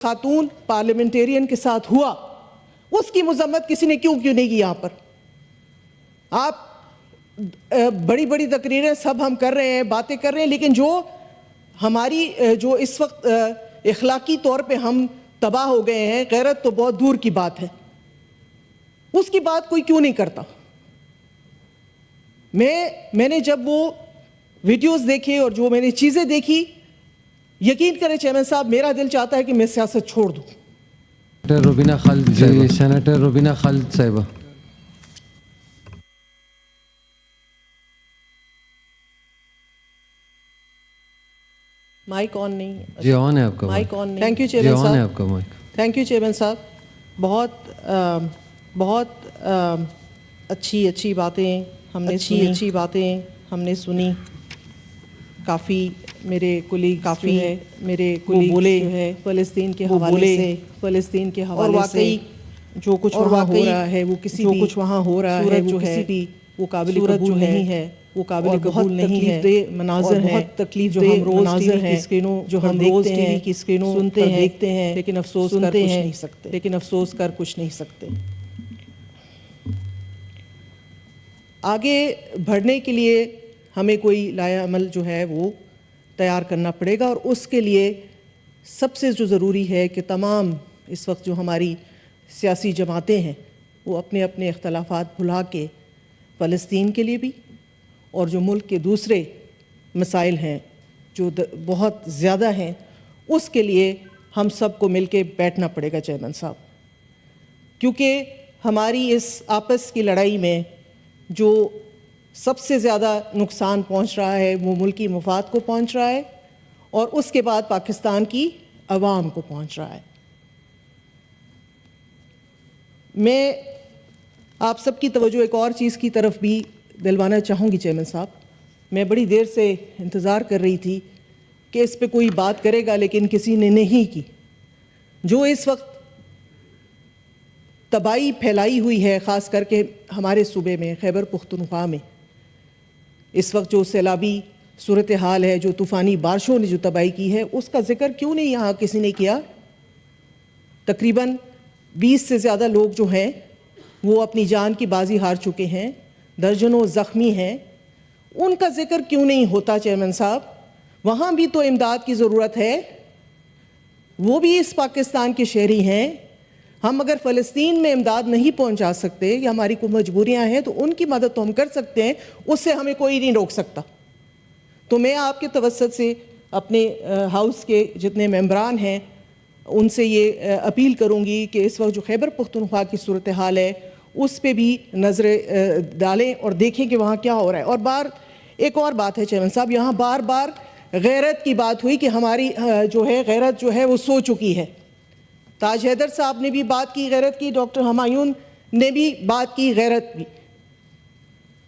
खातून parliamentarian के साथ हुआ उसकी मजम्मत किसी ने क्यों नहीं की। यहाँ पर आप बड़ी बड़ी तकरीरें सब हम कर रहे हैं, बातें कर रहे हैं, लेकिन जो हमारी जो इस वक्त इखलाकी तौर पे हम तबाह हो गए हैं, गैरत तो बहुत दूर की बात है, उसकी बात कोई क्यों नहीं करता। मैंने जब वो वीडियोस देखे और जो मैंने चीज़ें देखी, यकीन करें चेयरमैन साहब, मेरा दिल चाहता है कि मैं सियासत छोड़ दूँ। सेनेटर रुबीना खालिद साहिबा। माइक ऑन नहीं है। जी ऑन है आपका माइक ऑन नहीं। थैंक यू चेयरमैन साहब। ऑन है आपका माइक। थैंक यू चेयरमैन साहब। बहुत अच्छी बातें हमने सुनी। काफ़ी मेरे कुलीग बोले है फ़लस्तीन के हवाले से, और वाकई जो कुछ वहाँ हो रहा है वो किसी भी वो काबिल कबूल नहीं है, वो काबिल कबूल नहीं है। मनाज़र है, बहुत तकलीफ जो हम रोज़ टीवी की स्क्रीनों जो हम देखते हैं, की स्क्रीनों सुनते हैं, देखते हैं, लेकिन अफसोस कर कुछ नहीं सकते। आगे बढ़ने के लिए हमें कोई लाया अमल जो है वो तैयार करना पड़ेगा, और उसके लिए सबसे जो ज़रूरी है कि तमाम इस वक्त जो हमारी सियासी जमातें हैं वो अपने अपने इख्तलाफात भुला के फ़लस्तीन के लिए भी, और जो मुल्क के दूसरे मसाइल हैं जो बहुत ज़्यादा हैं, उसके लिए हम सबको मिल के बैठना पड़ेगा चेयरमैन साहब। क्योंकि हमारी इस आपस की लड़ाई में जो सबसे ज़्यादा नुकसान पहुंच रहा है वो मुल्की मुफाद को पहुंच रहा है, और उसके बाद पाकिस्तान की अवाम को पहुंच रहा है। मैं आप सबकी तवज्जो एक और चीज़ की तरफ भी दिलवाना चाहूँगी चेयरमैन साहब। मैं बड़ी देर से इंतज़ार कर रही थी कि इस पे कोई बात करेगा, लेकिन किसी ने नहीं की। जो इस वक्त तबाही फैलाई हुई है, ख़ास करके हमारे सूबे में खैबर पुख्तनख्वा में, इस वक्त जो सैलाबी सूरत हाल है, जो तूफ़ानी बारिशों ने जो तबाही की है, उसका जिक्र क्यों नहीं यहाँ किसी ने किया। तकरीबन 20 से ज़्यादा लोग जो हैं वो अपनी जान की बाजी हार चुके हैं, दर्जनों ज़ख्मी हैं, उनका जिक्र क्यों नहीं होता चेयरमैन साहब। वहाँ भी तो इमदाद की ज़रूरत है, वो भी इस पाकिस्तान के शहरी हैं। हम अगर फ़लस्तीन में इमदाद नहीं पहुँचा सकते या हमारी कोई मजबूरियाँ हैं तो उनकी मदद तो हम कर सकते हैं, उससे हमें कोई नहीं रोक सकता। तो मैं आपके तवस्सुत से अपने हाउस के जितने मेंबरान हैं उनसे ये अपील करूँगी कि इस वक्त जो खैबर पुख्तनख्वा की सूरत हाल है उस पे भी नज़रें डालें और देखें कि वहाँ क्या हो रहा है। और एक और बात है चेयरमैन साहब, यहाँ बार बार गैरत की बात हुई कि हमारी जो है गैरत जो है वो सो चुकी है। ताज हैदर साहब ने भी बात की गैरत की, डॉक्टर हुमायूं ने भी बात की गैरत की।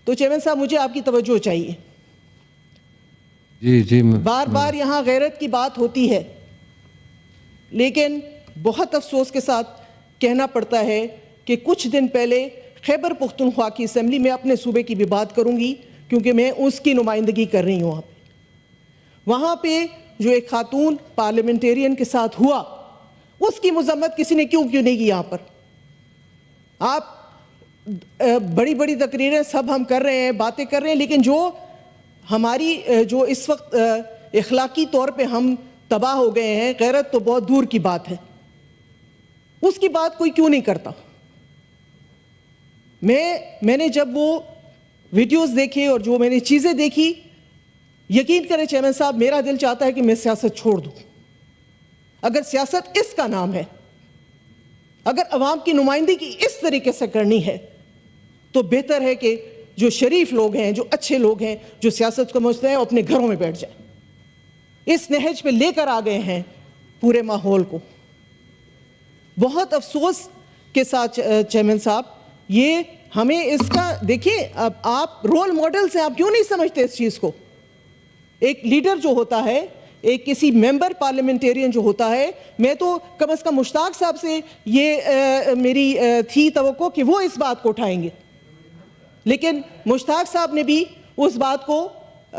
तो चेयरमैन साहब मुझे आपकी तवज्जो चाहिए। जी बार बार यहाँ गैरत की बात होती है, लेकिन बहुत अफसोस के साथ कहना पड़ता है कि कुछ दिन पहले खैबर पुख्तनख्वा की असम्बली में अपने सूबे की भी बात करूँगी क्योंकि मैं उसकी नुमाइंदगी कर रही हूँ। वहाँ पे जो एक खातून पार्लियामेंटेरियन के साथ हुआ उसकी मजम्मत किसी ने क्यों नहीं की। यहाँ पर आप बड़ी बड़ी तकरीरें सब हम कर रहे हैं, बातें कर रहे हैं, लेकिन जो हमारी जो इस वक्त इखलाकी तौर पे हम तबाह हो गए हैं, गैरत तो बहुत दूर की बात है, उसकी बात कोई क्यों नहीं करता। मैंने जब वो वीडियोस देखे और जो मैंने चीज़ें देखी, यकीन करें चेयरमैन साहब, मेरा दिल चाहता है कि मैं सियासत छोड़ दूँ। अगर सियासत इसका नाम है, अगर अवाम की नुमाइंदगी इस तरीके से करनी है, तो बेहतर है कि जो शरीफ लोग हैं, जो अच्छे लोग हैं, जो सियासत को समझते हैं, अपने घरों में बैठ जाए। इस नहज पे लेकर आ गए हैं पूरे माहौल को। बहुत अफसोस के साथ चेयरमैन साहब, ये हमें इसका देखिए, अब आप रोल मॉडल से आप क्यों नहीं समझते इस चीज़ को। एक लीडर जो होता है, एक किसी मेंबर पार्लियामेंटेरियन जो होता है, मैं तो कम से कम मुश्ताक साहब से ये मेरी थी तवक्को कि वो इस बात को उठाएंगे, लेकिन मुश्ताक साहब ने भी उस बात को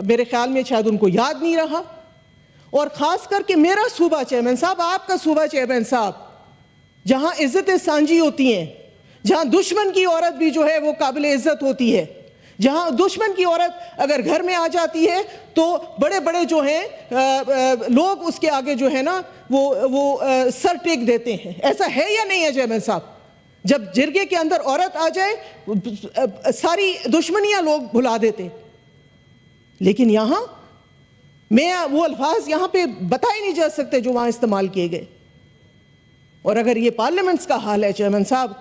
मेरे ख्याल में शायद उनको याद नहीं रहा। और ख़ास करके मेरा सूबा चेयरमैन साहब, आपका सूबा चेयरमैन साहब, जहाँ इज़्ज़त सांझी होती हैं, जहाँ दुश्मन की औरत भी जो है वो काबिल इज़्ज़त होती है, जहाँ दुश्मन की औरत अगर घर में आ जाती है तो बड़े बड़े जो हैं लोग उसके आगे जो है ना वो सर टेक देते हैं। ऐसा है या नहीं है चेयरमैन साहब? जब जिरगे के अंदर औरत आ जाए सारी दुश्मनियाँ लोग भुला देते। लेकिन यहाँ मैं वो अल्फाज यहाँ पे बताए नहीं जा सकते जो वहाँ इस्तेमाल किए गए। और अगर ये पार्लियामेंट्स का हाल है चेयरमैन साहब,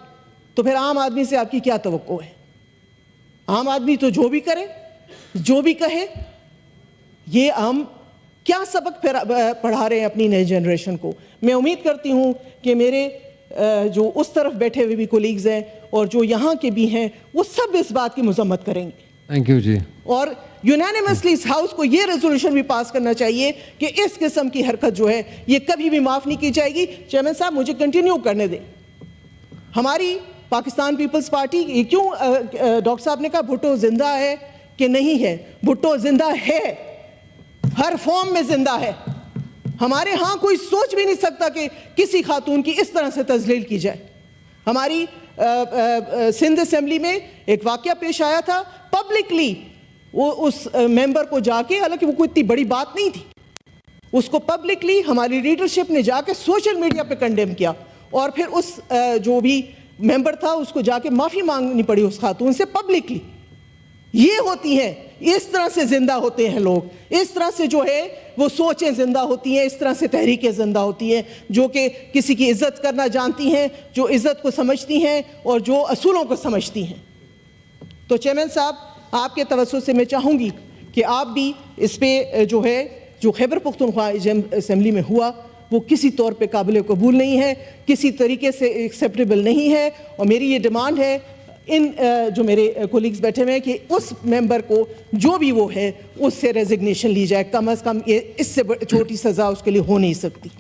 तो फिर आम आदमी से आपकी क्या तवक्को है? आम आदमी तो जो भी करे, जो भी कहे, ये हम क्या सबक पढ़ा रहे हैं अपनी नई जनरेशन को? मैं उम्मीद करती हूँ कि मेरे जो उस तरफ बैठे हुए भी कोलीग्स हैं और जो यहाँ के भी हैं, वो सब इस बात की मजम्मत करेंगे। थैंक यू जी। और यूनानिमसली इस हाउस को ये रेजोल्यूशन भी पास करना चाहिए कि इस किस्म की हरकत जो है ये कभी भी माफ़ नहीं की जाएगी। चेयरमैन साहब, मुझे कंटिन्यू करने दें। हमारी पाकिस्तान पीपल्स पार्टी, क्यों डॉक्टर साहब ने कहा भुट्टो जिंदा है कि नहीं है? भुट्टो जिंदा है, हर फॉर्म में जिंदा है। हमारे यहाँ कोई सोच भी नहीं सकता कि किसी खातून की इस तरह से तजलील की जाए। हमारी सिंध असेंबली में एक वाकया पेश आया था, पब्लिकली वो उस मेंबर को जाके, हालांकि वो कोई इतनी बड़ी बात नहीं थी, उसको पब्लिकली हमारी लीडरशिप ने जाके सोशल मीडिया पे कंडेम किया और फिर उस जो भी मेंबर था उसको जाके माफ़ी मांगनी पड़ी उस खातून से पब्लिकली। ये होती हैं, इस तरह से जिंदा होते हैं लोग, इस तरह से जो है वो सोचें जिंदा होती हैं, इस तरह से तहरीकें जिंदा होती हैं जो कि किसी की इज्जत करना जानती हैं, जो इज्जत को समझती हैं और जो असूलों को समझती हैं। तो चेयरमैन साहब, आपके तवज्जुह से मैं चाहूँगी कि आप भी इस पे जो है, जो खैबर पख्तूनख्वा असेंबली में हुआ, वो किसी तौर पे काबिल कबूल नहीं है, किसी तरीके से एक्सेप्टेबल नहीं है। और मेरी ये डिमांड है इन जो मेरे कोलीग्स बैठे हुए हैं कि उस मेंबर को जो भी वो है उससे रेजिग्नेशन ली जाए। कम अज़ कम ये इससे छोटी सज़ा उसके लिए हो नहीं सकती।